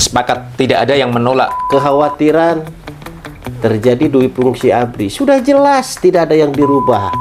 sepakat, tidak ada yang menolak. Kekhawatiran terjadi dui fungsi ABRI sudah jelas, tidak ada yang dirubah.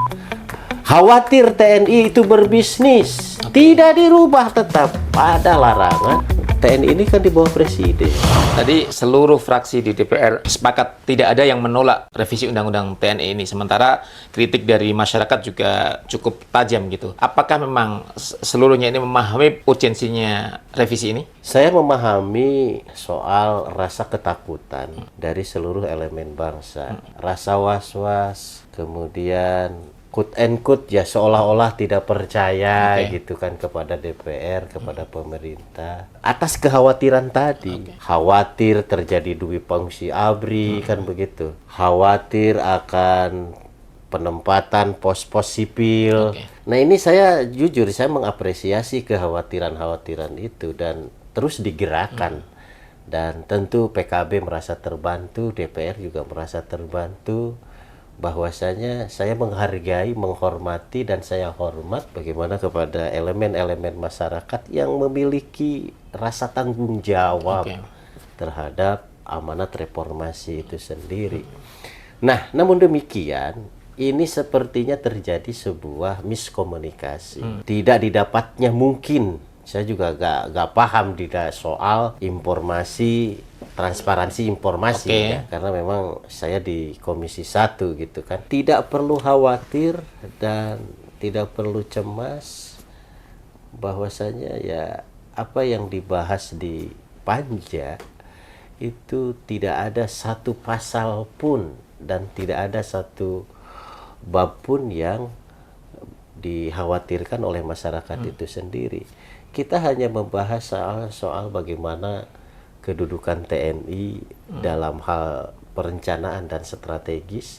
Khawatir TNI itu berbisnis, tidak dirubah, tetap ada larangan. TNI ini kan di bawah presiden. Tadi seluruh fraksi di DPR sepakat, tidak ada yang menolak revisi Undang-Undang TNI ini. Sementara kritik dari masyarakat juga cukup tajam gitu. Apakah memang seluruhnya ini memahami urgensinya revisi ini? Saya memahami soal rasa ketakutan dari seluruh elemen bangsa. Rasa was-was, kemudian quote and quote ya seolah-olah tidak percaya gitu kan kepada DPR, kepada pemerintah atas kekhawatiran tadi. Khawatir terjadi dui fungsi ABRI kan begitu. Khawatir akan penempatan pos-pos sipil. Nah, ini saya jujur saya mengapresiasi kekhawatiran-khawatiran itu dan terus digerakkan. Dan tentu PKB merasa terbantu, DPR juga merasa terbantu. Bahwasanya saya menghargai, menghormati, dan saya hormat bagaimana kepada elemen-elemen masyarakat yang memiliki rasa tanggung jawab terhadap amanat reformasi itu sendiri. Nah, namun demikian, ini sepertinya terjadi sebuah miskomunikasi. Tidak didapatnya mungkin, saya juga gak paham tidak soal informasi, transparansi informasi ya, karena memang saya di Komisi 1 gitu kan. Tidak perlu khawatir dan tidak perlu cemas bahwasanya ya apa yang dibahas di Panja itu tidak ada satu pasal pun dan tidak ada satu bab pun yang dikhawatirkan oleh masyarakat itu sendiri. Kita hanya membahas soal bagaimana kedudukan TNI dalam hal perencanaan dan strategis,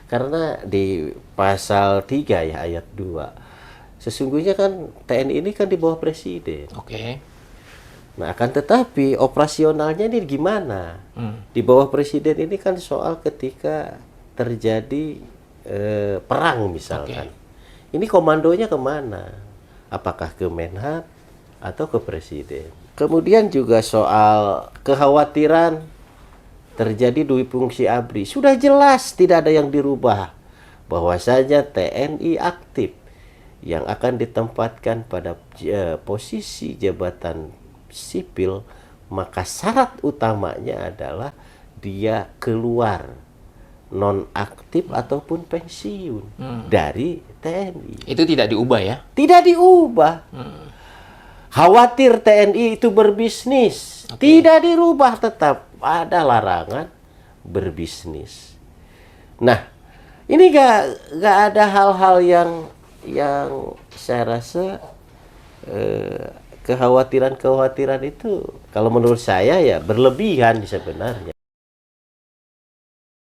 karena di pasal 3 ya ayat 2 sesungguhnya kan TNI ini kan di bawah presiden. Nah, akan tetapi operasionalnya ini gimana? Di bawah presiden ini kan soal ketika terjadi perang misalkan. Ini komandonya kemana? Apakah ke Menhan atau ke presiden? Kemudian juga soal kekhawatiran terjadi dui fungsi ABRI sudah jelas, tidak ada yang dirubah. Bahwasanya TNI aktif yang akan ditempatkan pada posisi jabatan sipil, maka syarat utamanya adalah dia keluar nonaktif ataupun pensiun dari TNI. Itu tidak diubah ya? Tidak diubah. Khawatir TNI itu berbisnis, tidak dirubah, tetap ada larangan berbisnis. Nah, ini gak ada hal-hal yang saya rasa kekhawatiran itu kalau menurut saya ya berlebihan sebenarnya.